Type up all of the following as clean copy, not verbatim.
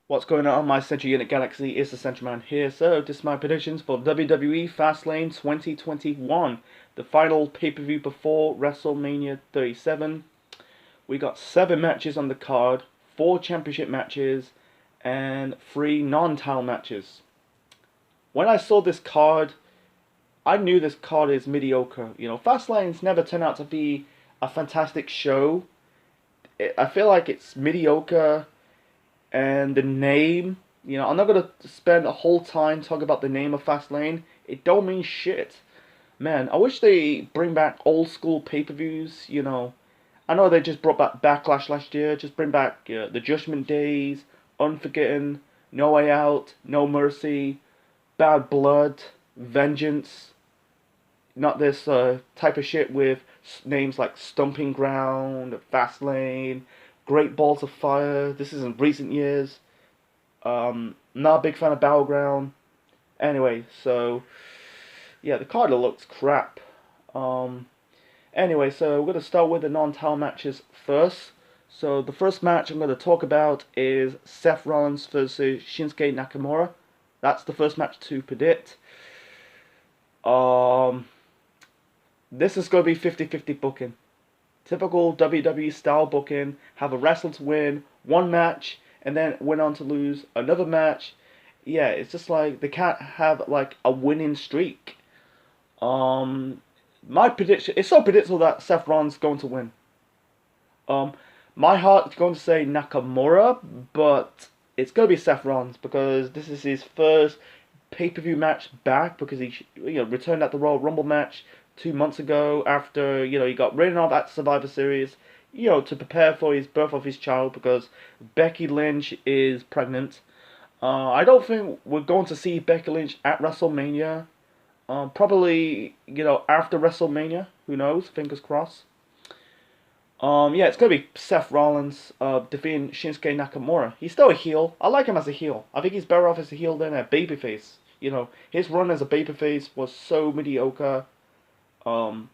What's going on, my Central Unit Galaxy? Is the Central Man here. So, this is my predictions for WWE Fastlane 2021, the final pay-per-view before WrestleMania 37. We got 7 matches on the card, 4 championship matches, and 3 non-title matches. When I saw this card, I knew this card is mediocre. You know, Fastlane's never turned out to be a fantastic show. I feel like it's mediocre. And the name, you know, I'm not gonna spend a whole time talking about the name of Fastlane. It don't mean shit. Man, I wish they bring back old school pay-per-views, you know. I know they just brought back Backlash last year. Just bring back the Judgment Days, Unforgiven, No Way Out, No Mercy, Bad Blood, Vengeance. Not this type of shit with names like Stomping Ground, Fastlane, Great Balls of Fire. This is in recent years. Not a big fan of Battleground. Anyway, so yeah, the card looks crap. Um, anyway, so we're gonna start with the non-title matches first. So the first match I'm gonna talk about is Seth Rollins versus Shinsuke Nakamura. That's the first match to predict. Um, this is gonna be 50-50 booking. Typical WWE style booking. Have a wrestler to win one match and then went on to lose another match. Yeah, it's just like they can't have like a winning streak. Um, my prediction, it's so predictable that Seth Rollins is going to win. Um, my heart is going to say Nakamura, but it's going to be Seth Rollins because this is his first pay-per-view match back because he returned at the Royal Rumble match 2 months ago after he got ridden off at Survivor Series, to prepare for his birth of his child because Becky Lynch is pregnant. I don't think we're going to see Becky Lynch at WrestleMania. Probably after WrestleMania. Who knows? Fingers crossed. Yeah, it's gonna be Seth Rollins defeating Shinsuke Nakamura. He's still a heel. I like him as a heel. I think he's better off as a heel than a babyface. His run as a babyface was so mediocre. Um,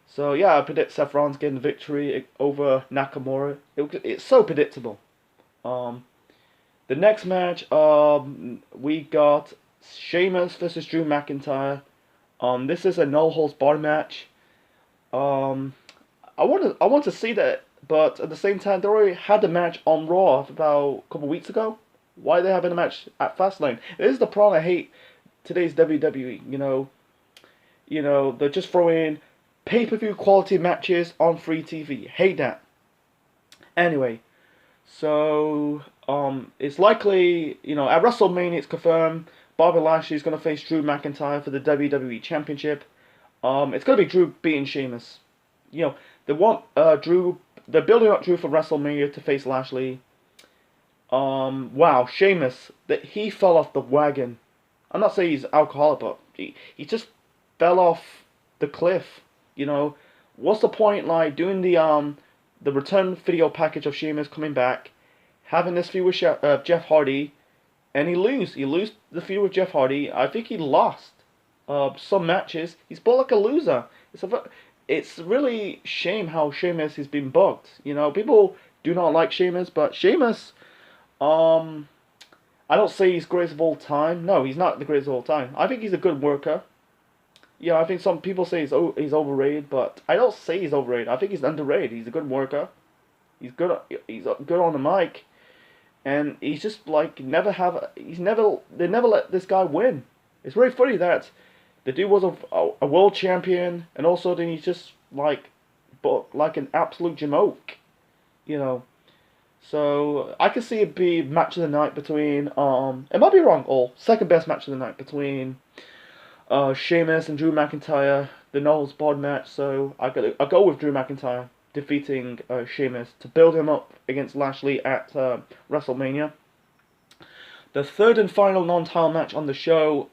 so yeah, I predict Seth Rollins getting the victory over Nakamura. It's so predictable. Um, the next match, we got Sheamus versus Drew McIntyre. This is a no holds barred match. Um, I want to see that, but at the same time, they already had the match on Raw about a couple weeks ago. Why are they having a match at Fastlane? This is the problem I hate today's WWE. They're just throwing pay-per-view quality matches on free TV. Hate that. Anyway, so it's likely, at WrestleMania it's confirmed Bobby Lashley is going to face Drew McIntyre for the WWE Championship. It's going to be Drew beating Sheamus. They want Drew. They're building up Drew for WrestleMania to face Lashley. Wow, Sheamus, that he fell off the wagon. I'm not saying he's alcoholic, but he just fell off the cliff. What's the point like doing the return video package of Sheamus coming back, having this feud with Jeff Hardy, and he lose the feud with Jeff Hardy. I think he lost some matches. He's built like a loser. It's really shame how Sheamus has been booked. People do not like Sheamus, but Sheamus, I don't say he's greatest of all time. No, he's not the greatest of all time. I think he's a good worker. I think some people say he's overrated, but I don't say he's overrated. I think he's underrated. He's a good worker. He's good. He's good on the mic, and he's just like they never let this guy win. It's very funny that the dude was a world champion, and also then he's just like an absolute jamoke, you know. So I could see it be match of the night between it might be wrong, or second best match of the night between Sheamus and Drew McIntyre, the Knowles Bod match. So I go with Drew McIntyre defeating Sheamus to build him up against Lashley at WrestleMania. The third and final non-title match on the show,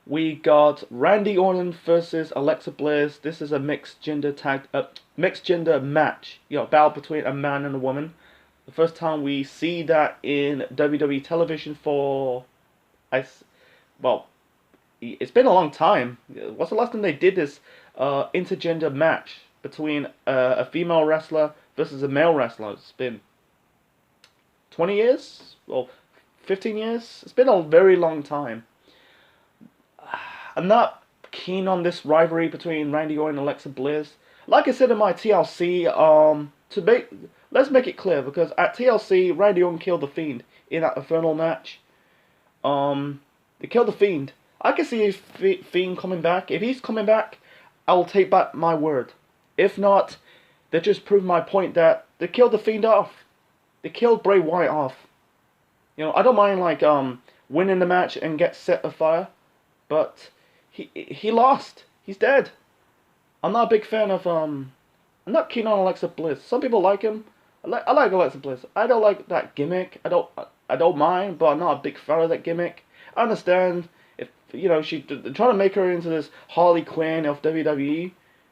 we got Randy Orton versus Alexa Bliss. This is a mixed gender match, battle between a man and a woman. The first time we see that in WWE television for, well, it's been a long time. What's the last time they did this intergender match between a female wrestler versus a male wrestler? It's been 20 years? Well, 15 years? It's been a very long time. I'm not keen on this rivalry between Randy Orton and Alexa Bliss. Like I said in my TLC, let's make it clear, because at TLC, Randy Orton killed the Fiend in that Infernal match. They killed the Fiend. I can see Fiend coming back. If he's coming back, I will take back my word. If not, they just proved my point that they killed the Fiend off. They killed Bray Wyatt off. You know, I don't mind like winning the match and get set afire, but he lost. He's dead. I'm not a big fan of I'm not keen on Alexa Bliss. Some people like him. I like Alexa Bliss. I don't like that gimmick. I don't mind, but I'm not a big fan of that gimmick. I understand if you know they're trying to make her into this Harley Quinn of WWE. And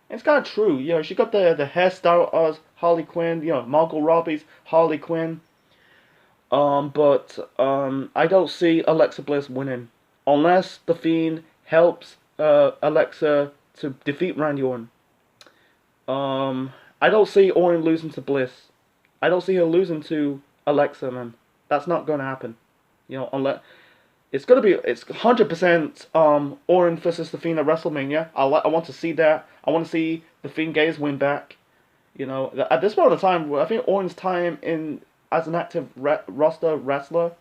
it's kind of true. You know, she got the hairstyle of Harley Quinn. You know, Margot Robbie's Harley Quinn. But I don't see Alexa Bliss winning unless the Fiend helps Alexa to defeat Randy Orton. I don't see Orton losing to Bliss. I don't see her losing to Alexa, man. That's not gonna happen. You know, unless it's 100% Orton versus the Fiend at WrestleMania. I want to see that. I want to see the Fiend Gaze win back. You know, at this point of the time, I think Orton's time as an active roster wrestler,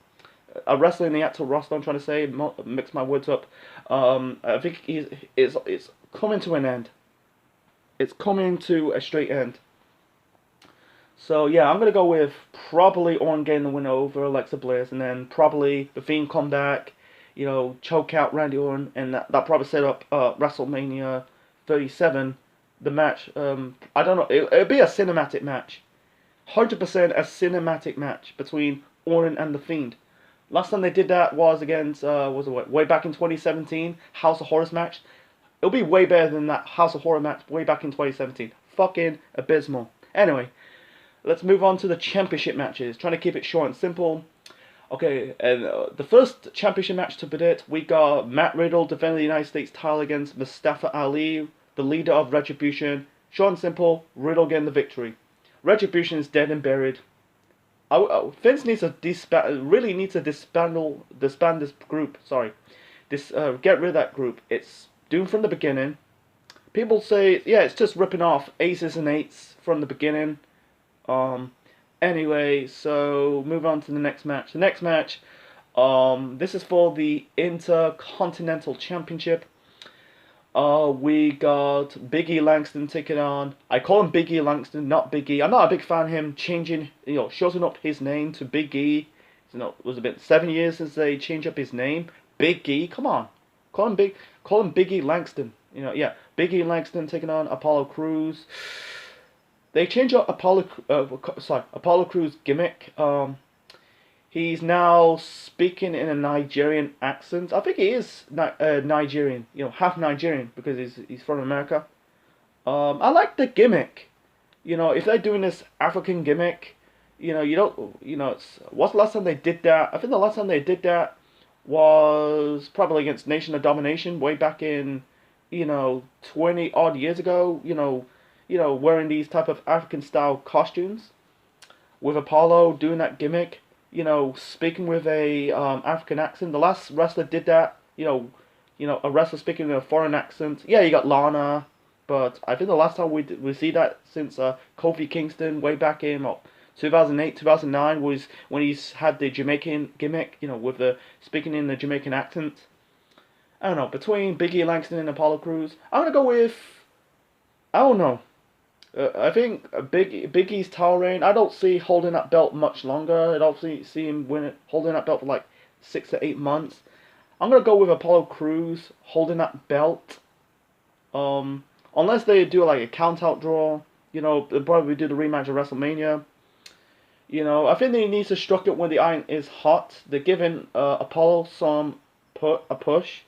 a wrestler in the active roster, I'm trying to say, mix my words up. I think it's coming to an end. It's coming to a straight end. So yeah, I'm gonna go with probably Orton getting the win over Alexa Bliss, and then probably the Fiend come back, you know, choke out Randy Orton, and that probably set up WrestleMania 37, the match. I don't know, it'll be a cinematic match, 100% a cinematic match between Orton and the Fiend. Last time they did that was against way back in 2017, House of Horrors match. It'll be way better than that House of Horror match way back in 2017. Fucking abysmal. Anyway, let's move on to the championship matches. Trying to keep it short and simple. Okay, and the first championship match to predict, we got Matt Riddle defending the United States title against Mustafa Ali, the leader of Retribution. Short and simple, Riddle getting the victory. Retribution is dead and buried. Vince needs to disband this group. Sorry, get rid of that group. It's doomed from the beginning. People say, yeah, it's just ripping off Aces and Eights from the beginning. Anyway, so move on to the next match. The next match, this is for the Intercontinental Championship. We got Big E Langston taking on. I call him Big E Langston, not Big E. I'm not a big fan of him changing, shortening up his name to Big E. It was a bit 7 years since they changed up his name. Big E, come on, call him Big E Langston. Yeah, Big E Langston taking on Apollo Crews. They changed up Apollo Crews' gimmick. He's now speaking in a Nigerian accent. I think he is Nigerian, half Nigerian because he's from America. I like the gimmick. If they're doing this African gimmick, what's the last time they did that? I think the last time they did that was probably against Nation of Domination way back in, 20 odd years ago. Wearing these type of African style costumes, with Apollo doing that gimmick. Speaking with a African accent. The last wrestler did that. A wrestler speaking in a foreign accent. Yeah, you got Lana, but I think the last time we see that since Kofi Kingston way back in 2008, 2009 was when he's had the Jamaican gimmick. With the speaking in the Jamaican accent. I don't know, between Big E Langston and Apollo Crews, I'm gonna go with. I don't know. I think Big E's title reign, I don't see holding that belt much longer. I don't see him holding that belt for like 6 to 8 months. I'm going to go with Apollo Crews holding that belt. Unless they do like a count-out draw. They'll probably do the rematch of WrestleMania. I think they need to structure it when the iron is hot. They're giving Apollo a push.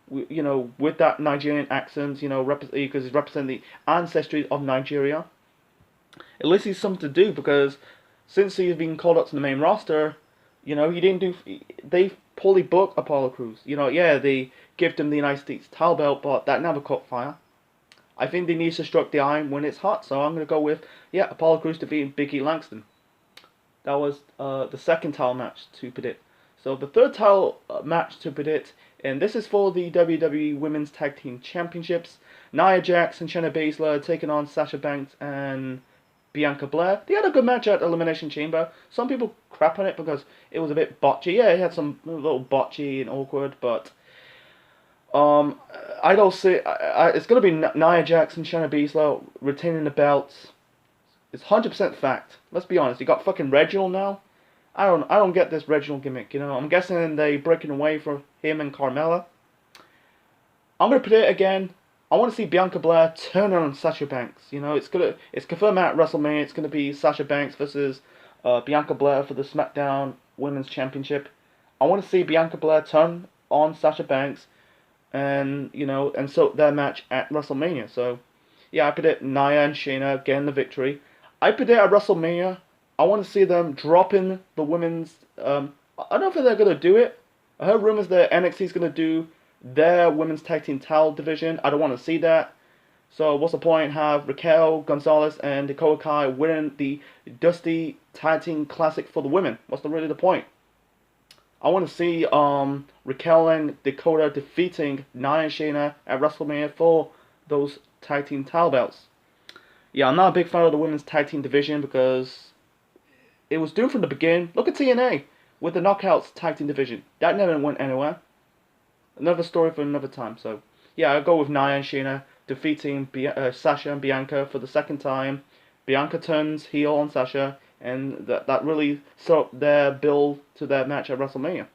With that Nigerian accent, because he's representing the ancestry of Nigeria. At least he's something to do, because since he's been called up to the main roster, they poorly booked Apollo Crews. They gave him the United States title belt, but that never caught fire. I think they need to strike the iron when it's hot, so I'm going to go with, Apollo Crews defeating Big E Langston. That was the second title match to predict. So the third title match to predict, and this is for the WWE Women's Tag Team Championships. Nia Jax and Shayna Baszler taking on Sasha Banks and Bianca Belair. They had a good match at Elimination Chamber. Some people crap on it because it was a bit botchy. Yeah, it had some little botchy and awkward, but I don't see. It's gonna be Nia Jax and Shayna Baszler retaining the belts. It's 100% fact. Let's be honest. You got fucking Reginald now. I don't get this Reginald gimmick. You know, I'm guessing they breaking away from him and Carmella. I'm gonna predict again. I want to see Bianca Belair turn on Sasha Banks. You know, it's confirmed at WrestleMania. It's gonna be Sasha Banks versus Bianca Belair for the SmackDown Women's Championship. I want to see Bianca Belair turn on Sasha Banks, and you know, and so their match at WrestleMania. So, yeah, I predict Nia and Shayna getting the victory. I predict at WrestleMania, I want to see them dropping the women's. I don't know if they're gonna do it. I heard rumors that NXT is gonna do their women's tag team title division. I don't want to see that. So what's the point? Have Raquel Gonzalez and Dakota Kai winning the Dusty Tag Team Classic for the women? What's really the point? I want to see Raquel and Dakota defeating Nia and Shayna at WrestleMania for those tag team title belts. Yeah, I'm not a big fan of the women's tag team division because it was doomed from the beginning. Look at TNA with the Knockouts tag team division. That never went anywhere. Another story for another time. So, yeah, I'll go with Nia and Shayna defeating Sasha and Bianca for the second time. Bianca turns heel on Sasha, and that really set up their build to their match at WrestleMania.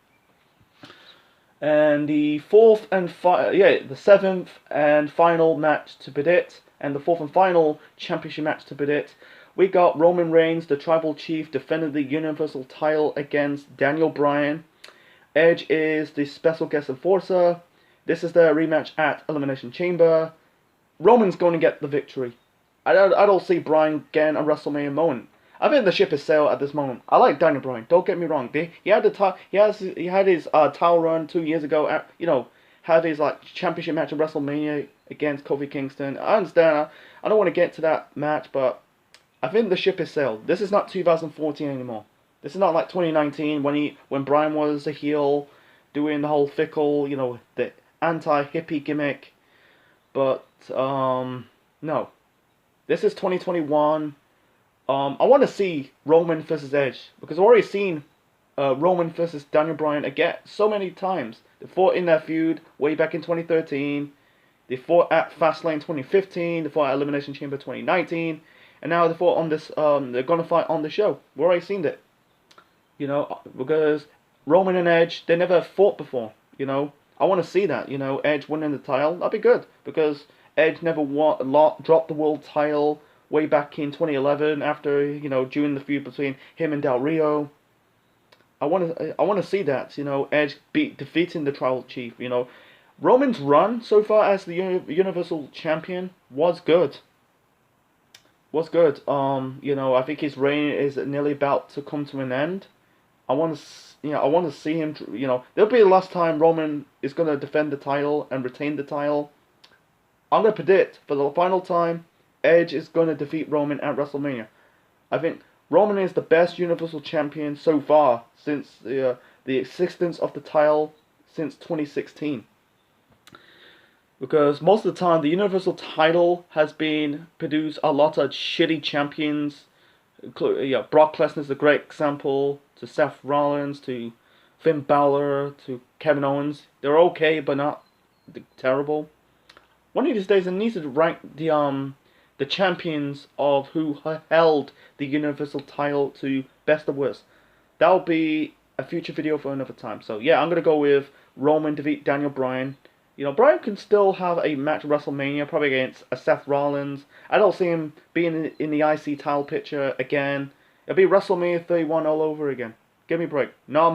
And the the seventh and final match to predict, and the fourth and final championship match to predict, we got Roman Reigns, the Tribal Chief, defending the Universal title against Daniel Bryan. Edge is the special guest enforcer. This is their rematch at Elimination Chamber. Roman's going to get the victory. I don't see Bryan getting a WrestleMania moment. I think the ship is sailed at this moment. I like Daniel Bryan. Don't get me wrong. He had his title run 2 years ago. Had his championship match at WrestleMania against Kofi Kingston. I understand. I don't want to get to that match, but I think the ship is sailed. This is not 2014 anymore. This is not like 2019 when Bryan was a heel, doing the whole fickle, the anti-hippie gimmick. But no, this is 2021. I want to see Roman versus Edge because I've already seen Roman versus Daniel Bryan again so many times. They fought in their feud way back in 2013. They fought at Fastlane 2015. They fought at Elimination Chamber 2019, and now they fought on this. They're gonna fight on the show. We've already seen it. Because Roman and Edge, they never fought before. I want to see that. Edge winning the title. That'd be good because Edge never dropped the world title way back in 2011 after during the feud between him and Del Rio. I want to see that. Edge defeating the Tribal Chief. Roman's run so far as the Universal Champion was good. I think his reign is nearly about to come to an end. I want to see him. There'll be the last time Roman is going to defend the title and retain the title. I'm going to predict for the final time, Edge is going to defeat Roman at WrestleMania. I think Roman is the best Universal Champion so far since the existence of the title since 2016. Because most of the time, the Universal title has been produced a lot of shitty champions. Brock Lesnar is a great example, to Seth Rollins, to Finn Balor, to Kevin Owens. They're okay, but not terrible. One of these days, I need to rank the champions of who held the Universal title to best of worst. That'll be a future video for another time. So yeah, I'm gonna go with Roman defeat Daniel Bryan. Bryan can still have a match at WrestleMania, probably against Seth Rollins. I don't see him being in the IC title picture again. It'll be WrestleMania 31 all over again. Give me a break. Not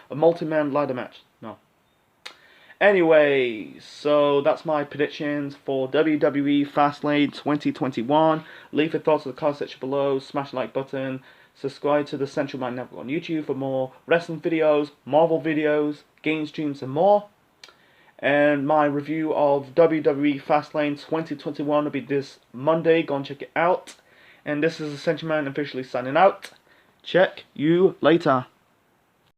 a multi-man ladder match. No. Anyway, so that's my predictions for WWE Fastlane 2021. Leave your thoughts in the comment section below. Smash the like button. Subscribe to the Central Mind Network on YouTube for more wrestling videos, Marvel videos, game streams, and more. And my review of WWE Fastlane 2021 will be this Monday. Go and check it out. And this is the Central Man officially signing out. Check you later.